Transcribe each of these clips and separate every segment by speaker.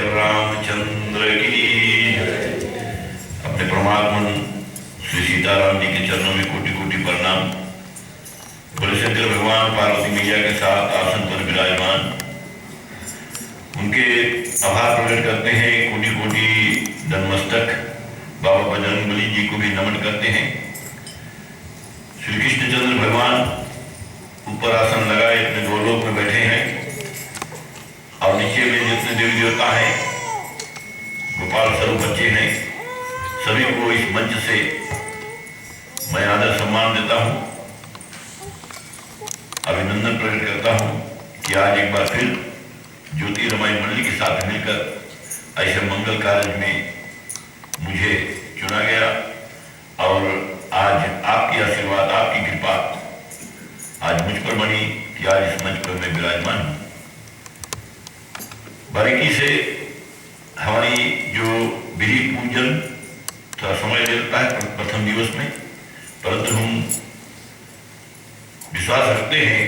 Speaker 1: रामचंद्र की। अपने परमात्मन श्री सीताराम जी के चरणों में कोटि कोटि प्रणाम। बोले शंकर भगवान पार्वती मैया के साथ आसन पर विराजमान, उनके आभार प्रकट करते हैं। कोटि कोटि नतमस्तक बाबा बजरंगबली जी को भी नमन करते हैं। श्री कृष्णचंद्र भगवान ऊपर आसन लगाए अपने गोलोक में बैठे हैं और नीचे में जितने देवी देवता हैं, गोपाल स्वरूप बच्चे हैं, सभी को इस मंच से मैं आदर सम्मान देता हूं, अभिनंदन प्रकट करता हूं कि आज एक बार फिर ज्योति रामायण मंडली के साथ मिलकर ऐसे मंगल कार्य में मुझे चुना गया और आज आपकी आशीर्वाद, आपकी कृपा आज मुझ पर बनी कि आज इस मंच पर मैं विराजमान हूं। बारीकी से हमारी जो विधि पूजन थोड़ा समय लगता है प्रथम दिवस में, परंतु हम विश्वास रखते हैं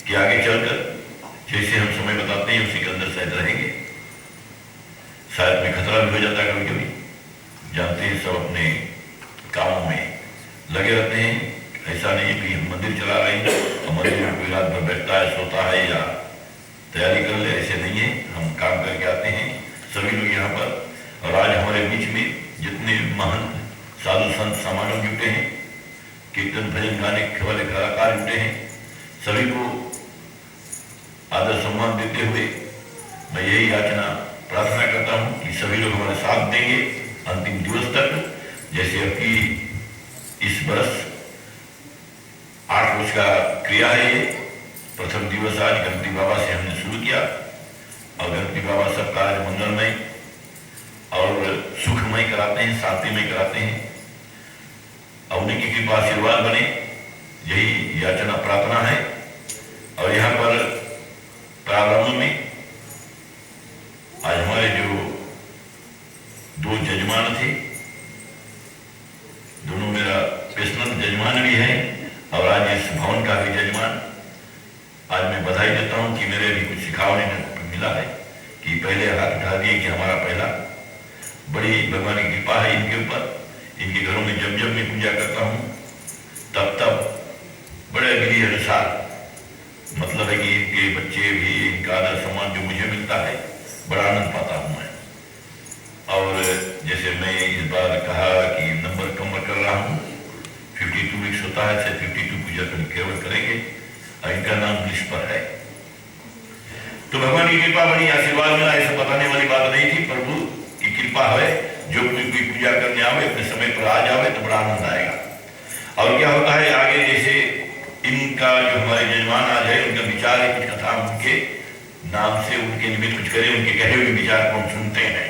Speaker 1: कि आगे चलकर जैसे हम समय बताते हैं उसी के अंदर शायद रहेंगे। शायद में खतरा भी हो जाता है कभी कभी, जानते हैं सब अपने कामों में लगे रहते हैं। ऐसा नहीं कि हम मंदिर चला रहे हैं और मंदिर में कोई रात भर बैठता है, सोता है या तैयारी कर ले, ऐसे नहीं है। हम काम करके आते हैं सभी लोग यहाँ पर। और आज हमारे बीच में जितने महान साधु संत समागम जुटे हैं, कीर्तन भजन गाने वाले कलाकार जुटे हैं, सभी को आदर सम्मान देते हुए मैं यही याचना प्रार्थना करता हूँ कि सभी लोग हमारे साथ देंगे अंतिम दिवस तक। जैसे अब की इस बरस 8 रोज का क्रिया है ये। प्रथम दिवस आज गणपति बाबा से हमने शुरू किया और गणपति बाबा सब कार्य मंगलमय और सुखमय कराते हैं, शांतिमय कराते हैं और उन्हीं की कृपा आशीर्वाद बने, यही याचना प्रार्थना है। और यहाँ पर प्रारंभ में आज हमारे जो 2 जजमान थे, दोनों मेरा पर्सनल जजमान भी है और आज इस भवन का भी जजमान, आज मैं बधाई देता हूं कि मेरे भी कुछ सिखावने मिला है कि पहले हाथ उठा दिए कि हमारा पहला, बड़ी भगवान की कृपा है इनके ऊपर। इनके घरों में जब जब मैं पूजा करता हूं तब तब बड़े विधि अनुसार, मतलब है कि इनके बच्चे भी, इनका आदर सम्मान जो मुझे मिलता है, बड़ा आनंद पाता हूं मैं। और जैसे मैं इस बार कहा कि नंबर कम कर रहा हूँ, 52 वीक्स होता है, 52 पूजा केवल करेंगे और इनका नाम लिस्ट पर है। तो भगवान की कृपा बड़ी, आशीर्वाद मिला, ऐसा बताने वाली बात नहीं थी। प्रभु की कृपा है, जो कोई पूजा करने आवे अपने समय पर आ जावे तो बड़ा आनंद आएगा। और क्या होता है आगे, जैसे इनका जो हमारे जजमान आज है, उनका विचार है, कुछ कथा उनके नाम से उनके निमित्त कुछ करे, उनके कहे हुए विचार को हम सुनते हैं।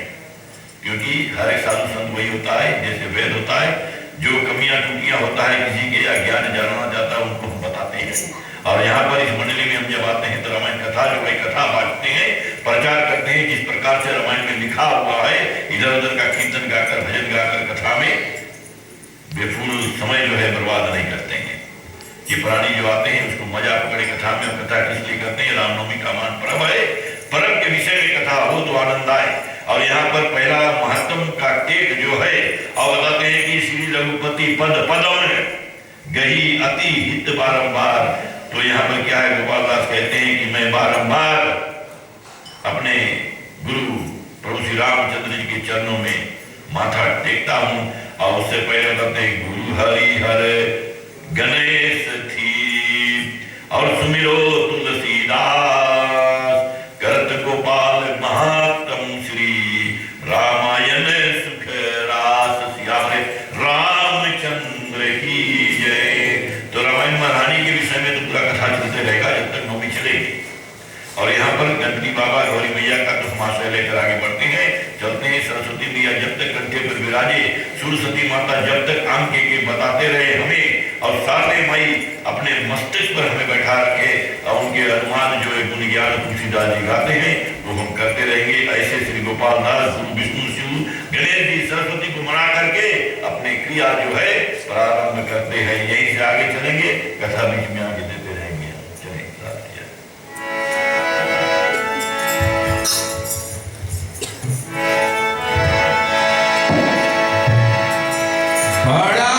Speaker 1: क्योंकि हर एक साधु संत वही होता है, जैसे वेद होता है, जो कमियां टूटियां होता है किसी के या ज्ञान जानना चाहता है उनको हम बताते हैं। और यहाँ पर इस मंडली में हम जब आते हैं तो रामायण कथा जो है, कथा बांटते हैं, प्रचार करते हैं। जिस प्रकार से रामायण में लिखा हुआ है, इधर उधर का कीर्तन गाकर, भजन गाकर कथा में बेफूल समय जो है बर्बाद नहीं करते हैं। ये प्राणी जो आते हैं उसको मजा पकड़े कथा में, और कथा किस लिए करते हैं, रामनवमी का मान पर्व है, पर्व के विषय में कथा हो तो आनंद आए। और यहाँ पर पहला महत्व का टेक जो है, और बताते हैं कि श्री रघुपति पद पदम गही अति हित बारंबार। तो यहाँ पर क्या है, गोपाल दास कहते हैं कि मैं बारंबार अपने गुरु प्रभु श्री रामचंद्र जी के चरणों में माथा टेकता हूँ। और उससे पहले बताते हैं गुरु हरि हर गणेश थी। और सुमिरो तुलसीदास करत गोपाल महात्म श्री रामायण सुख रास सियारे रामचंद्र की जय। तो रामायण महारानी के विषय में तो पूरा कथा चलते रहेगा जब तक नौमी चलेगी। और यहाँ पर गणपति बाबा गौरी मैया का तो समाशय लेकर आगे बढ़ते हैं, चलते हैं। सरस्वती मैया जब तक कंठे पर विराजे, सरस्वती माता जब तक आम के बताते रहे हमें, और सारे माई अपने मस्तिष्क पर हमें बैठा रखे, और उनके अनुमान जो है गुण ज्ञान तुलसीदास जी गाते हैं वो हम करते रहेंगे। ऐसे श्री गोपाल दास गुरु विष्णु शिव गणेश जी सरस्वती को मना करके अपने क्रिया जो है प्रारंभ करते हैं। यहीं से आगे चलेंगे, कथा बीच में आगे देते रहेंगे। चलें
Speaker 2: Para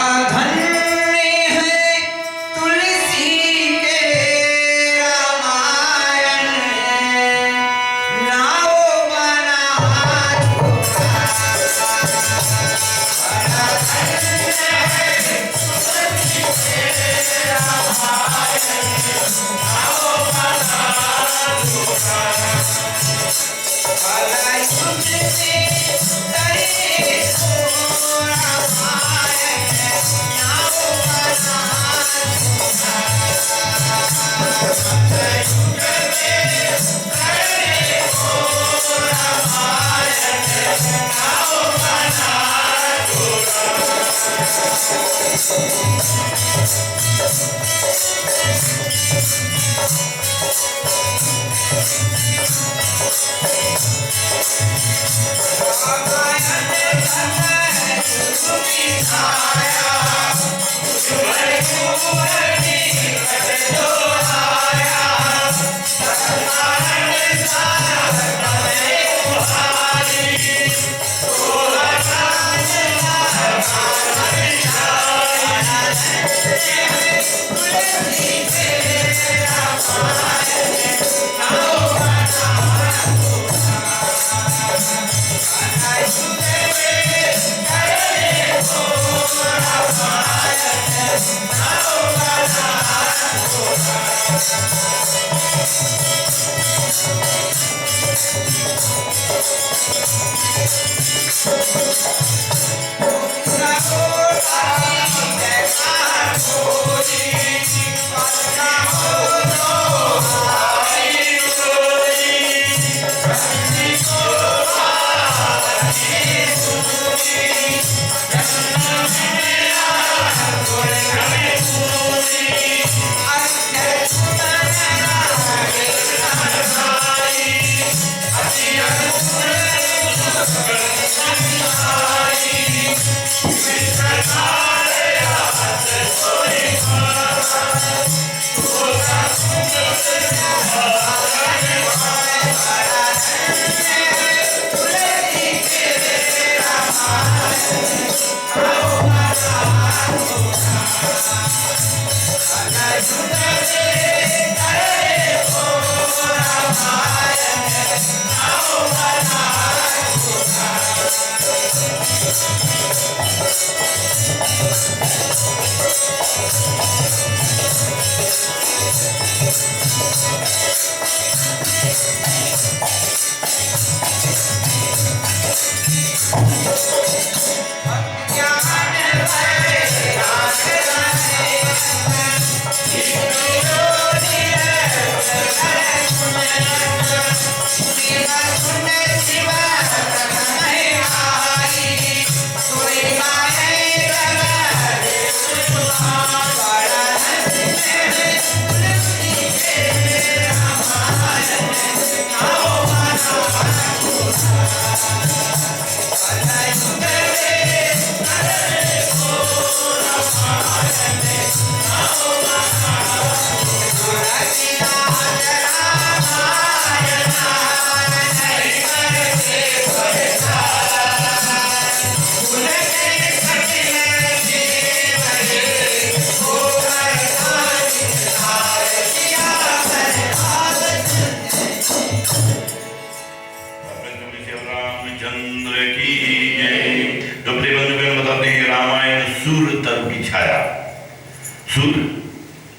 Speaker 1: सुर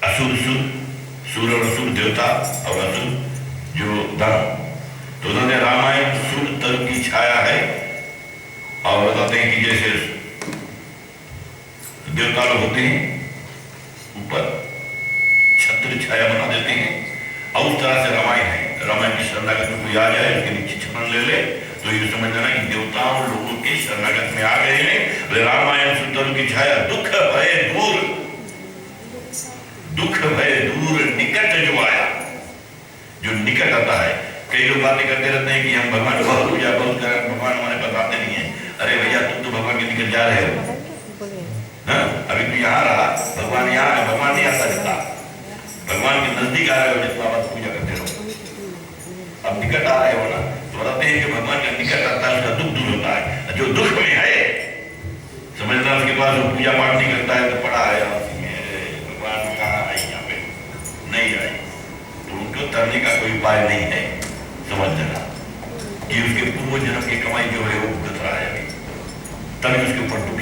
Speaker 1: असुर, सुर और असुर देवता और असुर जो दानव। तो उन्होंने रामायण सुर तर्क की छाया है। और बताते हैं कि जैसे देवता लोग होते हैं ऊपर छत्र छाया बना देते हैं, और उस तरह से रामायण है। रामायण की शरणागत में कोई आ जाए, उसके नीचे छपन ले ले, तो ये समझ लेना कि देवताओं लोगों के शरणागत में आ गए हैं। रामायण सुंदर की छाया दुख भय दूर, दुख भय दूर निकट जो आया, जो निकट आता है। कई लोग बातें करते रहते हैं कि हम भगवान बहुत पूजा बहुत कर, भगवान हमारे पास आते नहीं है। अरे भैया तुम तो भगवान के निकट जा रहे हो। हाँ, अभी तो यहाँ रहा, भगवान यहाँ है, भगवान नहीं आता जितना, भगवान के नजदीक आ रहे हो जितना बात पूजा करते रहो। अब निकट आ रहे हो ना, तो बताते हैं कि भगवान का निकट आता है, उसका दुख दूर होता है। जो दुख में है समझना, उसके पास वो पूजा पाठ नहीं करता है तो पड़ा है भगवान कहाँ है, यहाँ पे नहीं आए, तो उनको तरने का कोई उपाय नहीं है। समझ लेना कि उसके पूर्व जन्म की कमाई जो है वो भुगत रहा है, अभी तभी उसके ऊपर दुख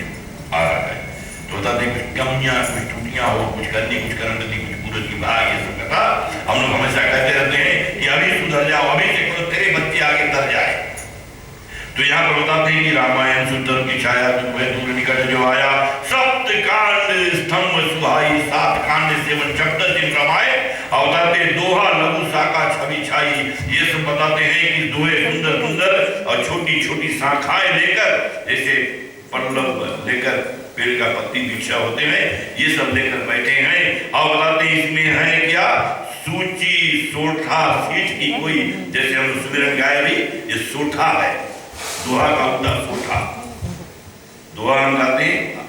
Speaker 1: आ रहा है। तो बताते कुछ कमियां, कुछ त्रुटियां हो, कुछ करनी, कुछ करने की, कुछ पूरज की भाग, ये सब कथा हम लोग हमेशा कहते रहते हैं कि अभी सुधर जाओ, अभी से करो, तेरे बच्चे आगे तर जाए। तो यहाँ पर बताते हैं कि रामायण सुंदर की छाया दुख भय दूर निकट जो आया, सप्त कांड स्तंभ सुहाई, सात कांड सेवन शब्द दिन रमाए। और बताते दोहा लघु शाखा छवि छाई, ये सब बताते हैं कि दोहे सुंदर सुंदर और छोटी छोटी शाखाएं लेकर, जैसे पल्लव लेकर पेड़ का पत्ती भिक्षा होते हैं, ये सब लेकर बैठे हैं। और बताते इसमें है क्या, सूची सोठा सीठ की कोई, जैसे हम सुमिरन गाए भी, ये सोठा है, दोहा का उल्टा सोठा। दोहा हम गाते हैं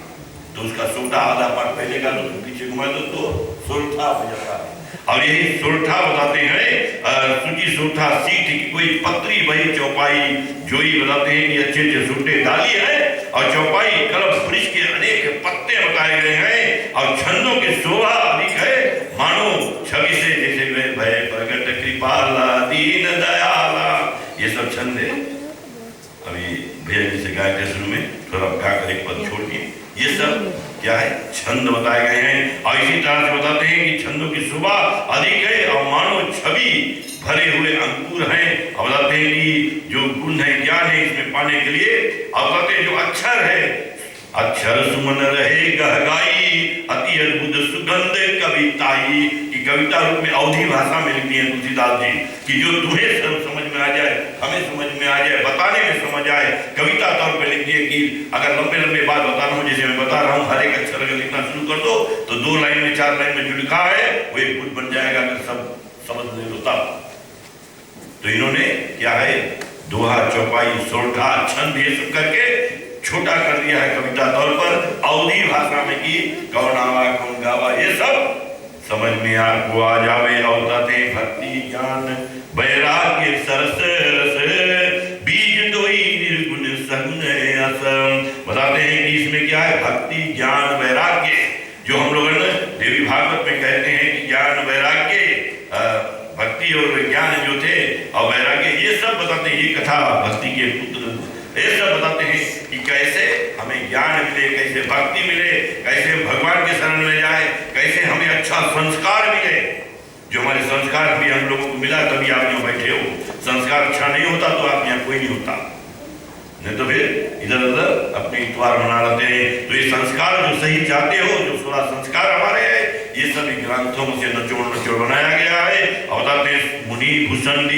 Speaker 1: तो उसका सोठा आधा पार्ट पहले का तो पीछे घुमा दो तो सोठा हो जाता है। और यही सोठा बताते हैं, सूची सोठा सीठ की कोई पत्री वही चौपाई, जो ही बताते हैं कि अच्छे अच्छे सूटे डाली है। और चौपाई कलम वृक्ष के अनेक पत्ते बताए गए हैं। और छंदों की शोभा अधिक है, मानो छवि से जैसे भय प्रगट कृपाला दीन दयाला, ये सब छंद है। अभी भैया जी से गाय के शुरू में थोड़ा गाकर एक पद छोड़ दिए, ये सब क्या है, छंद बताए गए हैं। और इसी तरह से बताते हैं कि छंदों की शोभा अधिक है और मानो छवि भरे हुए अंकुर हैं। और बताते हैं कि जो गुण है, ज्ञान है इसमें पाने के लिए। और बताते हैं जो अक्षर है, अक्षर सुमन रहे गहगाई, अति अद्भुत सुगंध कविताई, कि कविता रूप में अवधी भाषा में लिखती है तुलसीदास जी, कि जो तुम्हें सब समझ में आ जाए, हमें समझ में आ जाए, बताने में समझ आए, कविता तौर पे लिख दिए। कि अगर लंबे लंबे बात बता रहा हूँ, जैसे मैं बता रहा हूँ, हर एक अक्षर अगर लिखना शुरू कर दो तो 2 लाइन में 4 लाइन में जो लिखा है वो एक बुत बन जाएगा, अगर सब समझ ले लो तब। तो इन्होंने क्या है, दोहा चौपाई सोठा छंद ये सब करके छोटा कर दिया है कविता तौर पर, अवधी भाषा में की कौन आवा कौन गावा, ये सब समझ में आपको आ जावे। और बताते भक्ति ज्ञान वैराग्य सरस रस, बीज दोई निर्गुण संग असम। बताते हैं कि इसमें क्या है, भक्ति ज्ञान वैराग्य, जो हम लोग देवी भागवत में कहते हैं कि ज्ञान वैराग्य, भक्ति और ज्ञान जो थे और वैराग्य, ये सब बताते हैं। ये कथा भक्ति के पुत्र, ये सब बताते हैं कि कैसे हमें ज्ञान मिले, कैसे भक्ति मिले, कैसे भगवान के शरण में जाए, कैसे हमें अच्छा संस्कार मिले। जो हमारे संस्कार भी हम लोगों को मिला तभी आप यहाँ बैठे हो। संस्कार अच्छा नहीं होता तो आप यहाँ कोई नहीं होता, नहीं तो फिर इधर उधर अपने इतवार मना लेते हैं। तो ये संस्कार जो सही चाहते हो, जो 16 संस्कार हमारे हैं, ये सभी ग्रंथों से नचोड़ नचोड़ बनाया गया है। और बताते हैं मुनि भूषण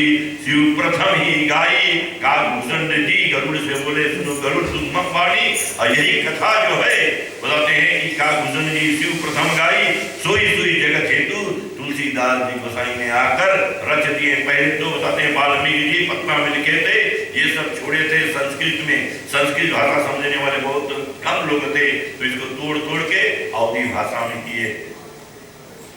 Speaker 1: शिव प्रथम ही गाई, काग भूषण जी गरुड़ से बोले सुनो गरुड़ तुम वाणी। और यही कथा जो है बताते हैं कि काग भूषण जी शिव प्रथम गाई, सोई सोई जगत हेतु तुलसीदास जी गोसाई ने आकर रच दिए। पहले तो बताते हैं वाल्मीकि जी पटना में लिखे थे, ये सब छोड़े थे संस्कृत में। संस्कृत भाषा समझने वाले बहुत कम लोग थे, तो इसको तोड़ तोड़ के अवधी भाषा में किए।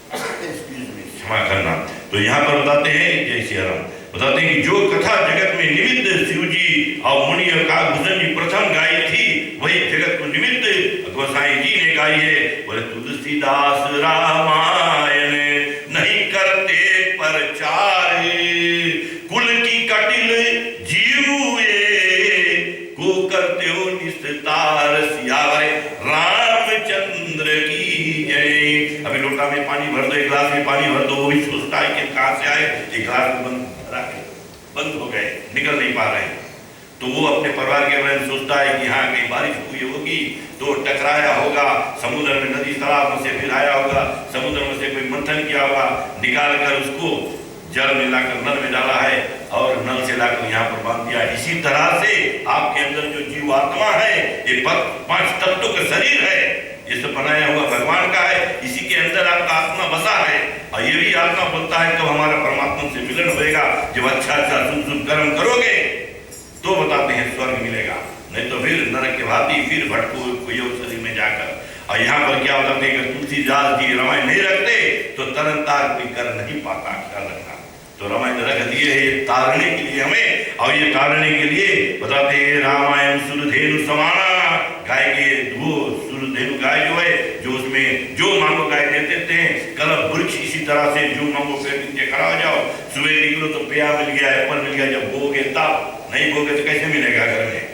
Speaker 1: क्षमा करना। तो यहाँ पर बताते हैं जय श्री राम, बताते हैं कि जो कथा जगत में निमित्त शिव जी और मुनि और कागभूषण जी प्रथम गाई थी, वही जगत को निमित्त गोसाई जी ने गाई है। बोले तुलसीदास रामायण नहीं करते प्रचार, कुल की कटिल जीवे को करते हो निस्तार। सियावर रामचंद्र की जय। अभी लोटा में पानी भर दो, एक गिलास में पानी भर दो, वो भी सोचता है कि कहाँ से आए, एक गिलास में बंद हो गए, निकल नहीं पा रहे। तो वो अपने परिवार के बारे में सोचता है कि हाँ कहीं बारिश हुई होगी तो टकराया होगा समुद्र में, नदी तालाब में से फिर आया होगा, समुद्र में से कोई मंथन किया होगा, निकाल कर उसको जल में लाकर नल में डाला है और नल से लाकर यहाँ पर बांध दिया। इसी तरह से आपके अंदर जो जीवात्मा है, ये 5 तत्वों का शरीर है, ये सब बनाया हुआ भगवान का है, इसी के अंदर आपका आत्मा बसा है। और ये भी आत्मा बोलता है कब हमारा परमात्मा से मिलन होएगा, जब अच्छा अच्छा शुभ कर्म करोगे तो बताते हैं स्वर्ग मिलेगा, नहीं तो फिर नरक के भांति फिर भटको कोई शरीर में जाकर। और यहाँ पर क्या बताते हैं कि तुलसीदास जी रामायण नहीं रखते तो तरनतार कोई कर नहीं पाता, ख्याल रखना। तो रामायण रख दिए है तारने के लिए हमें, और ये तारने के लिए बताते हैं रामायण सुरधेनु समाना, गाय के वो सुरधेनु गाय जो है, जो उसमें जो मांगो गाय देते थे, कलम वृक्ष इसी तरह से जो मांगो पेड़ नीचे खड़ा हो जाओ, सुबह निकलो तो पेया मिल गया, एप्पल मिल गया, जब बोगे तब, नहीं बोगे तो कैसे मिलेगा घर में।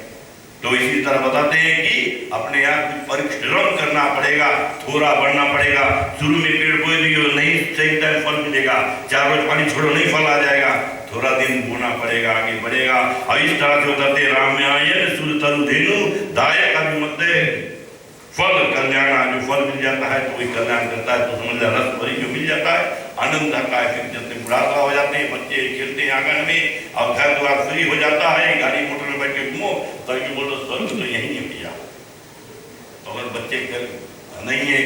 Speaker 1: तो इसी तरह बताते हैं कि अपने आप परिश्रम करना पड़ेगा, थोड़ा बढ़ना पड़ेगा। शुरू में पेड़ बोए दिए नहीं सही टाइम फल मिलेगा, 4 रोज पानी छोड़ो नहीं फल आ जाएगा, थोड़ा दिन बोना पड़ेगा, आगे बढ़ेगा। और इस तरह से बताते रामायण सुर तरु धेनु दायक अभिमत फल कल्याण, जो फल मिल जाता है तो कोई कल्याण करता है, तो समझ रस भरी जो मिल जाता है आनंद आता है। फिर जब बुढ़ापा हो जाते हैं, बच्चे खेलते हैं आंगन में और घर द्वार फ्री हो जाता है, गाड़ी मोटर में बैठ के घूमो तो बोलो स्वर्ग तो यही है भैया। तो अगर बच्चे नहीं है